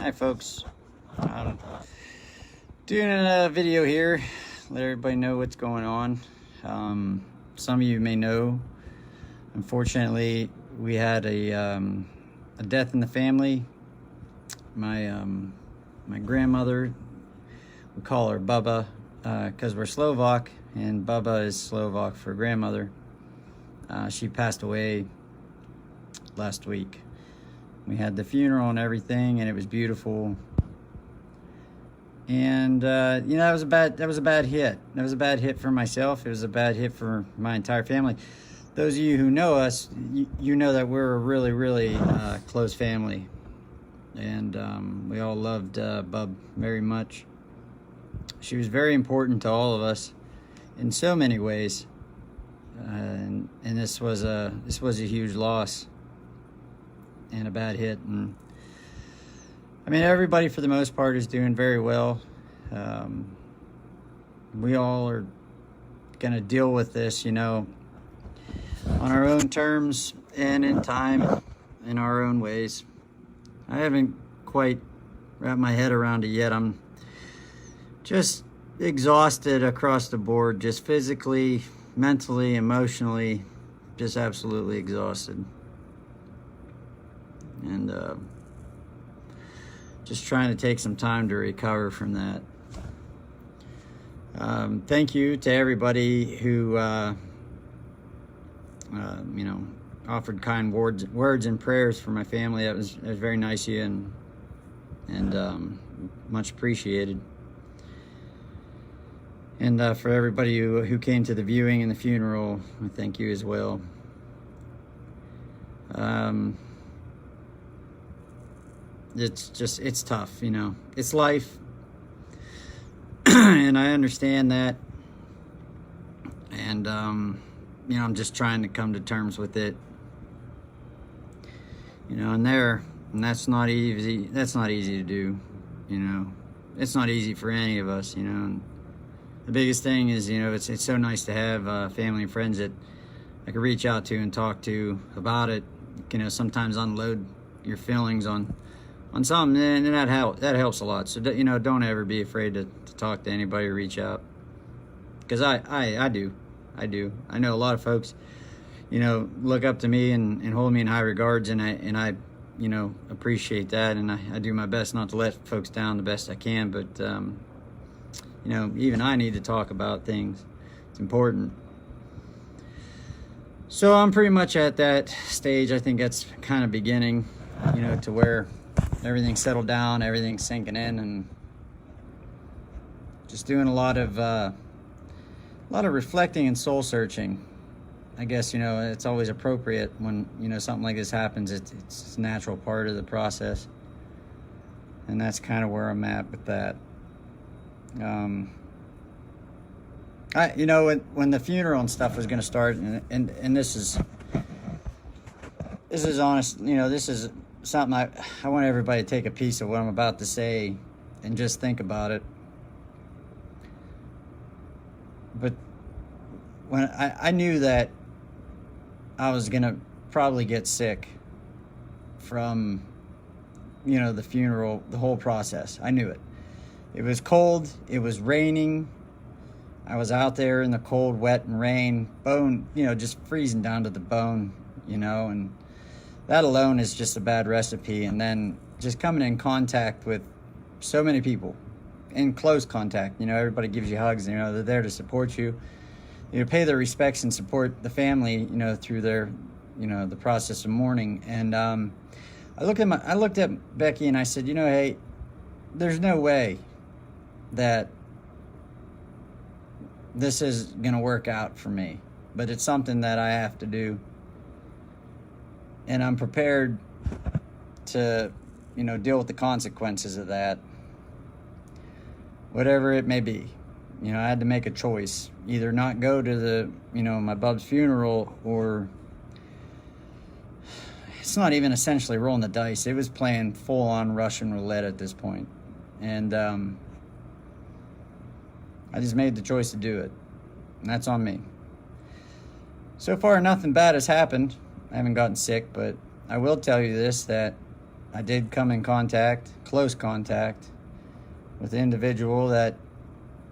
Hi folks, doing a video here, let everybody know what's going on. Some of you may know, unfortunately, we had a death in the family. My grandmother, we call her Bubba because we're Slovak, and Bubba is Slovak for grandmother. She passed away last week. We had the funeral and everything, and it was beautiful. And that was a bad hit. That was a bad hit for myself. It was a bad hit for my entire family. Those of you who know us, you know that we're a really, really close family, and we all loved Bub very much. She was very important to all of us in so many ways, and this was a huge loss and a bad hit. And I mean, everybody for the most part is doing very well. We all are gonna deal with this, on our own terms and in time, in our own ways. I haven't quite wrapped my head around it yet. I'm just exhausted across the board, just physically, mentally, emotionally, just absolutely exhausted. And just trying to take some time to recover from that. Thank you to everybody who offered kind words and prayers for my family. That was very nice of you, and much appreciated. And for everybody who came to the viewing and the funeral, I thank you as well. It's tough, it's life. And I understand that. And, I'm just trying to come to terms with it, and that's not easy. That's not easy to do, it's not easy for any of us, and the biggest thing is, it's so nice to have family and friends that I can reach out to and talk to about it, sometimes unload your feelings on something, and that helps a lot. So don't ever be afraid to talk to anybody or reach out, because I do. I know a lot of folks look up to me and hold me in high regards, and I appreciate that, and I do my best not to let folks down the best I can, but even I need to talk about things. It's important. So I'm pretty much at that stage. I think that's kind of beginning, to where everything's settled down, everything's sinking in, and just doing a lot of reflecting and soul searching. I guess, it's always appropriate when, something like this happens. It's a natural part of the process. And that's kind of where I'm at with that. When the funeral and stuff was going to start, and this is honest, this is something I want everybody to take a piece of what I'm about to say and just think about it. But when I knew that I was going to probably get sick from, the funeral, the whole process. I knew it. It was cold. It was raining. I was out there in the cold, wet, and rain, just freezing down to the bone, and that alone is just a bad recipe. And then just coming in contact with so many people, in close contact, everybody gives you hugs, they're there to support you, pay their respects and support the family, through their, the process of mourning. And I looked at Becky and I said, hey, there's no way that this is gonna work out for me, but it's something that I have to do, and I'm prepared to, deal with the consequences of that, whatever it may be. I had to make a choice, either not go to the, my bub's funeral, or it's not even essentially rolling the dice. It was playing full-on Russian roulette at this point. And I just made the choice to do it, and that's on me. So far, nothing bad has happened. I haven't gotten sick, but I will tell you this, that I did come in contact, close contact, with an individual that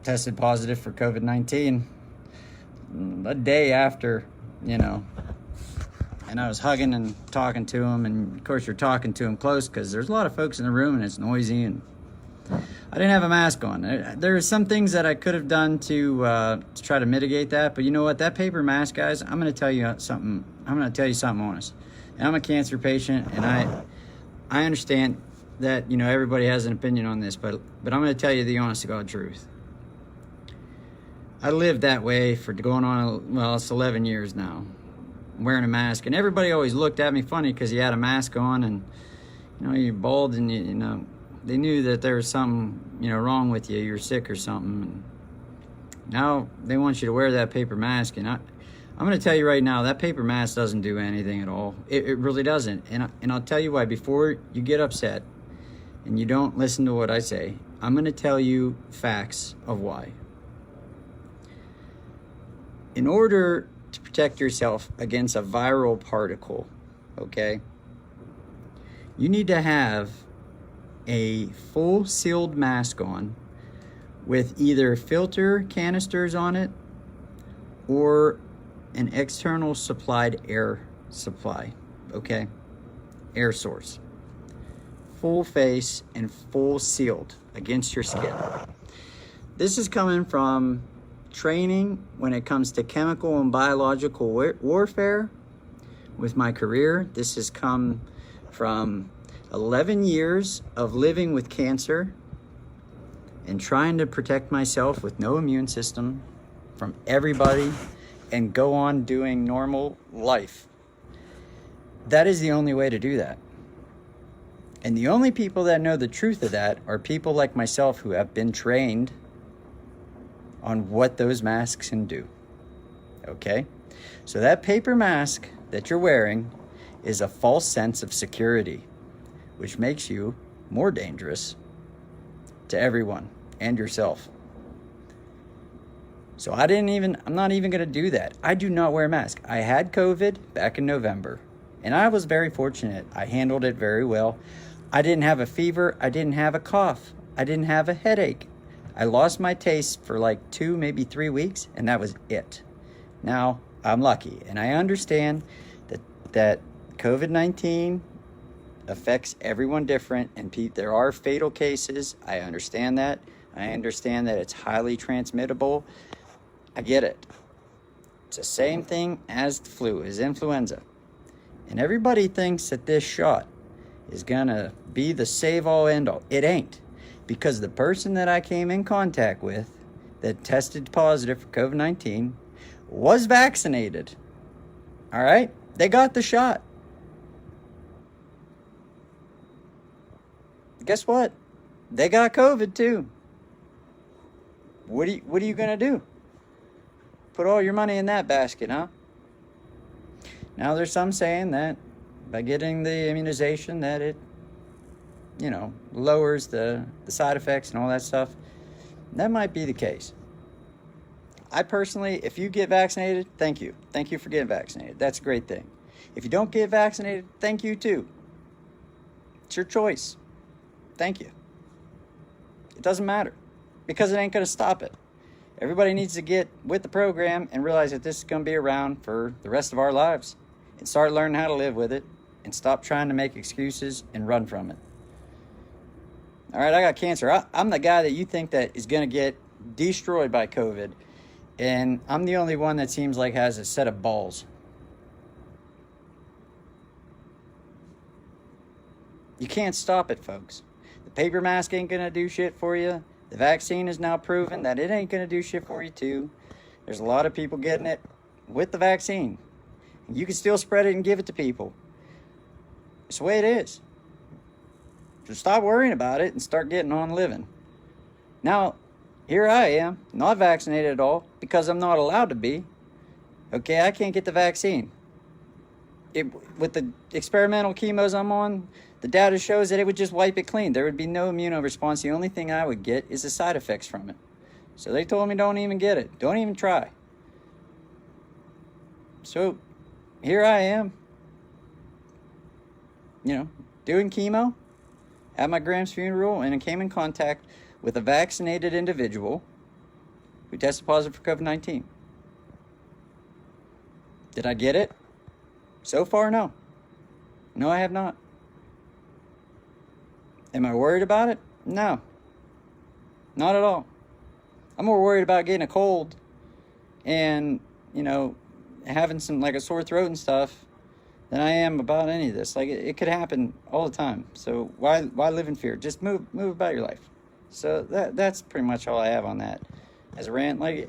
tested positive for COVID-19 a day after, and I was hugging and talking to him, and of course you're talking to him close because there's a lot of folks in the room and it's noisy, and I didn't have a mask on. There are some things that I could have done to try to mitigate that, but you know what? That paper mask, guys, I'm going to tell you something. I'm going to tell you something honest. And I'm a cancer patient, and I understand that everybody has an opinion on this, but I'm going to tell you the honest to God truth. I lived that way for going on, well, it's 11 years now, wearing a mask, and everybody always looked at me funny because you had a mask on, and you're bald, and they knew that there was something wrong with you. You're sick or something. And now they want you to wear that paper mask, and I'm going to tell you right now, that paper mask doesn't do anything at all. It really doesn't. And I'll tell you why. Before you get upset and you don't listen to what I say, I'm going to tell you facts of why. In order to protect yourself against a viral particle, okay, you need to have a full sealed mask on with either filter canisters on it or an external supplied air supply, okay? Air source. Full face and full sealed against your skin. This is coming from training when it comes to chemical and biological warfare with my career. This has come from 11 years of living with cancer and trying to protect myself with no immune system from everybody and go on doing normal life. That is the only way to do that. And the only people that know the truth of that are people like myself who have been trained on what those masks can do. Okay? So that paper mask that you're wearing is a false sense of security, which makes you more dangerous to everyone and yourself. So I'm not even going to do that. I do not wear a mask. I had COVID back in November, and I was very fortunate. I handled it very well. I didn't have a fever. I didn't have a cough. I didn't have a headache. I lost my taste for like 2, maybe 3 weeks, and that was it. Now, I'm lucky, and I understand that COVID-19 affects everyone different, and there are fatal cases. I understand that. I understand that it's highly transmittable. I get it. It's the same thing as the flu, as influenza. And everybody thinks that this shot is gonna be the save-all, end-all. It ain't. Because the person that I came in contact with that tested positive for COVID-19 was vaccinated. All right? They got the shot. Guess what? They got COVID too. What are you gonna do? Put all your money in that basket, huh? Now there's some saying that by getting the immunization that it, lowers the side effects and all that stuff. That might be the case. I personally, if you get vaccinated, thank you. Thank you for getting vaccinated. That's a great thing. If you don't get vaccinated, thank you too. It's your choice. Thank you. It doesn't matter because it ain't going to stop it. Everybody needs to get with the program and realize that this is going to be around for the rest of our lives and start learning how to live with it and stop trying to make excuses and run from it. All right, I got cancer. I'm the guy that you think that is going to get destroyed by COVID, and I'm the only one that seems like has a set of balls. You can't stop it, folks. The paper mask ain't going to do shit for you. The vaccine is now proven that it ain't going to do shit for you too. There's a lot of people getting it with the vaccine. You can still spread it and give it to people. It's the way it is. Just stop worrying about it and start getting on living. Now, here I am, not vaccinated at all, because I'm not allowed to be. Okay, I can't get the vaccine. With the experimental chemos I'm on, the data shows that it would just wipe it clean. There would be no immune response. The only thing I would get is the side effects from it. So they told me don't even get it. Don't even try. So here I am, doing chemo at my grand's funeral, and I came in contact with a vaccinated individual who tested positive for COVID-19. Did I get it? So far, no. No, I have not. Am I worried about it? No. Not at all. I'm more worried about getting a cold and, having some, like, a sore throat and stuff than I am about any of this. Like, it could happen all the time. So why live in fear? Just move about your life. So that's pretty much all I have on that as a rant. Like,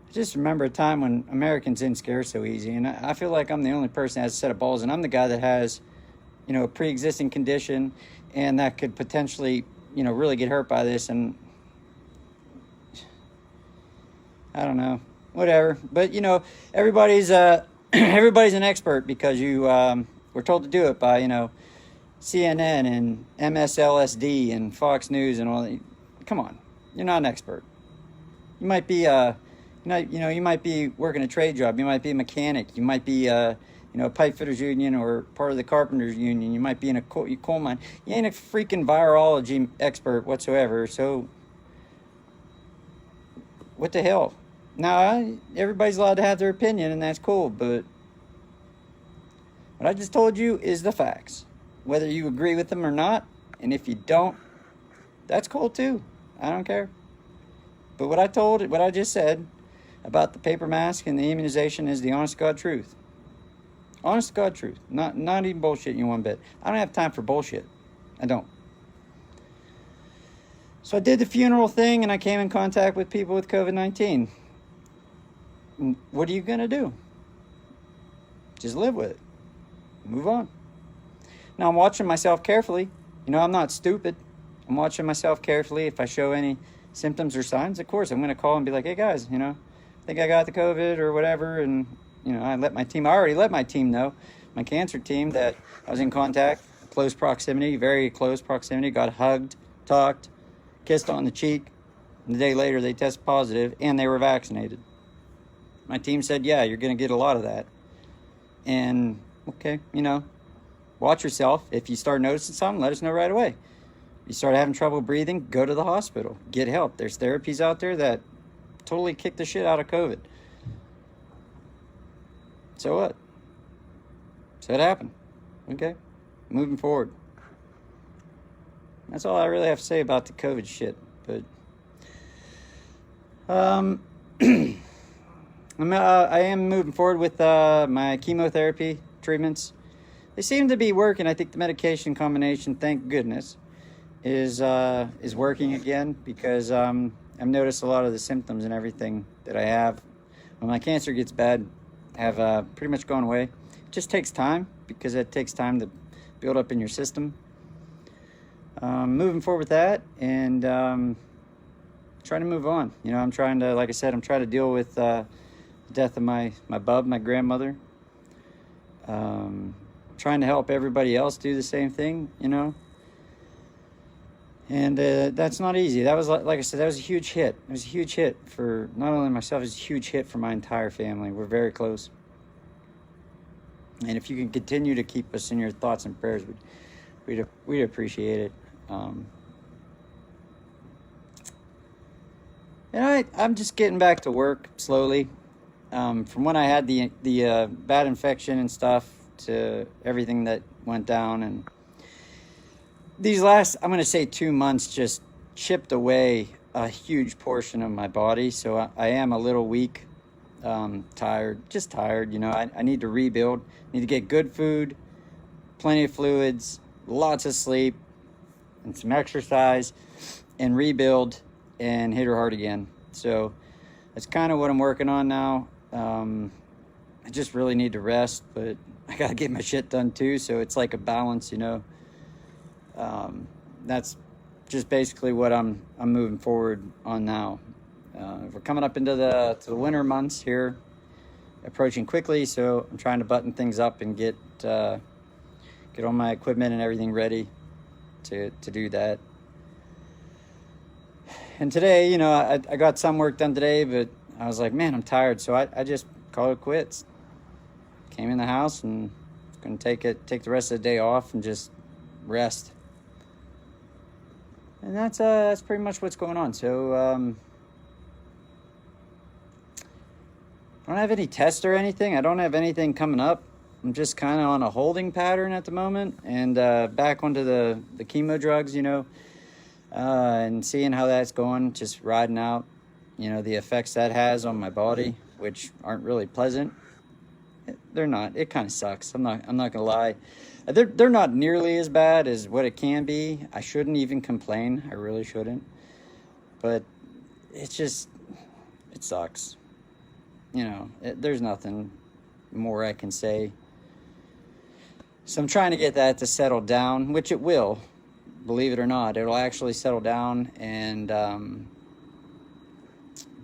I just remember a time when Americans didn't scare so easy, and I feel like I'm the only person that has a set of balls, and I'm the guy that has, a pre-existing condition, and that could potentially, really get hurt by this, and I don't know, whatever. But, everybody's everybody's an expert because you were told to do it by, CNN and MSLSD and Fox News and all that. Come on, you're not an expert. You might be you might be working a trade job. You might be a mechanic. You might be a pipe fitters union or part of the carpenters union. You might be in a coal mine. You ain't a freaking virology expert whatsoever. So what the hell? Now, everybody's allowed to have their opinion, and that's cool. But what I just told you is the facts. Whether you agree with them or not, and if you don't, that's cool too. I don't care. But what I just said about the paper mask and the immunization is the honest to God truth. Honest to God truth. Not even bullshit you one bit. I don't have time for bullshit. I don't. So I did the funeral thing, and I came in contact with people with COVID-19. What are you going to do? Just live with it. Move on. Now, I'm watching myself carefully. I'm not stupid. I'm watching myself carefully. If I show any symptoms or signs, of course, I'm going to call and be like, hey, guys, I think I got the COVID or whatever. And, I already let my team know, my cancer team, that I was in contact, close proximity, very close proximity, got hugged, talked, kissed on the cheek. And the day later, they tested positive, and they were vaccinated. My team said, yeah, you're going to get a lot of that. And, okay, watch yourself. If you start noticing something, let us know right away. If you start having trouble breathing, go to the hospital. Get help. There's therapies out there that totally kick the shit out of COVID. So what? So it happened. Okay? Moving forward. That's all I really have to say about the COVID shit. But I am moving forward with my chemotherapy treatments. They seem to be working. I think the medication combination, thank goodness, is working again, because I've noticed a lot of the symptoms and everything that I have when my cancer gets bad have pretty much gone away. It just takes time, because it takes time to build up in your system. Moving forward with that, and trying to move on. I'm trying to, like I said, I'm trying to deal with the death of my bub, my grandmother. Trying to help everybody else do the same thing, And that's not easy. That was, like I said, that was a huge hit. It was a huge hit for not only myself, it was a huge hit for my entire family. We're very close. And if you can continue to keep us in your thoughts and prayers, we'd appreciate it. And I'm just getting back to work slowly. From when I had the bad infection and stuff to everything that went down, and these last, I'm going to say 2 months, just chipped away a huge portion of my body. So I am a little weak, tired. I need to rebuild, need to get good food, plenty of fluids, lots of sleep, and some exercise, and rebuild and hit her hard again. So that's kind of what I'm working on now. I just really need to rest, but I got to get my shit done too. So it's like a balance, That's just basically what I'm moving forward on now. We're coming up into the winter months here, approaching quickly. So I'm trying to button things up and get all my equipment and everything ready to do that. And today, I got some work done today, but I was like, man, I'm tired. So I just called it quits. Came in the house and Gonna take the rest of the day off and just rest. And that's pretty much what's going on. So I don't have any tests or anything. I don't have anything coming up. I'm just kind of on a holding pattern at the moment, and back onto the chemo drugs, and seeing how that's going, just riding out, the effects that has on my body, which aren't really pleasant. They're not. It kind of sucks. I'm not gonna lie. They're not nearly as bad as what it can be. I shouldn't even complain. I really shouldn't. But it sucks. There's nothing more I can say. So I'm trying to get that to settle down, which it will. Believe it or not, it'll actually settle down and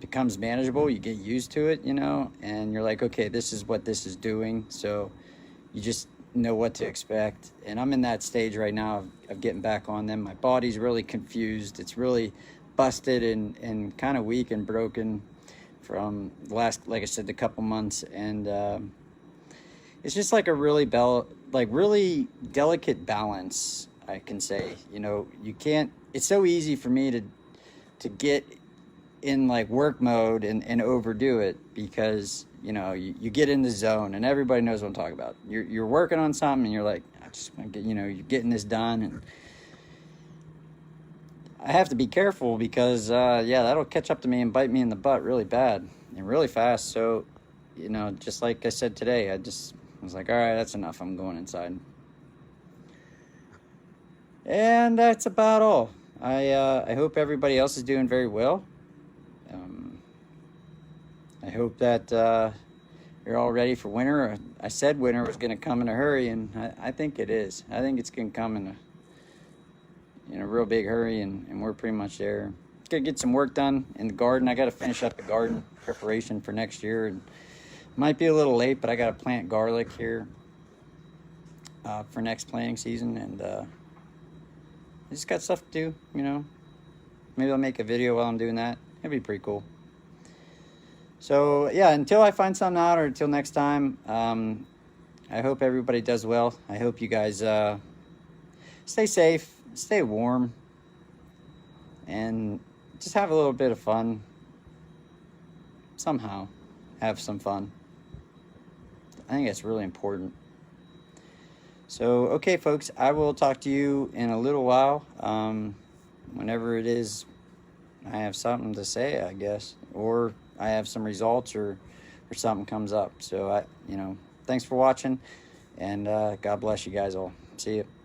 becomes manageable. You get used to it, and you're like, okay, this is what this is doing. So you just know what to expect. And I'm in that stage right now of getting back on them. My body's really confused. It's really busted and kind of weak and broken from the last, like I said, a couple months. And it's just like a really really delicate balance, I can say. You can't, it's so easy for me to get in like work mode and overdo it, because you get in the zone, and everybody knows what I'm talking about. You're working on something and you're like, I just want to get, you're getting this done, and I have to be careful because that'll catch up to me and bite me in the butt really bad and really fast. So just like I said today, I was like, all right, that's enough, I'm going inside. And that's about all. I hope everybody else is doing very well. I hope that you're all ready for winter. I said winter was going to come in a hurry, and I think it is. I think it's going to come in a real big hurry, and we're pretty much there. Got to get some work done in the garden. I got to finish up the garden preparation for next year. And might be a little late, but I got to plant garlic here for next planting season, and I just got stuff to do. Maybe I'll make a video while I'm doing that. It'd be pretty cool. So yeah, until I find something out, or until next time, I hope everybody does well. I hope you guys stay safe, stay warm, and just have a little bit of fun. Somehow have some fun. I think that's really important. So okay, folks, I will talk to you in a little while, whenever it is I have something to say, I guess, or I have some results, or something comes up. So thanks for watching, and God bless you guys all. See you.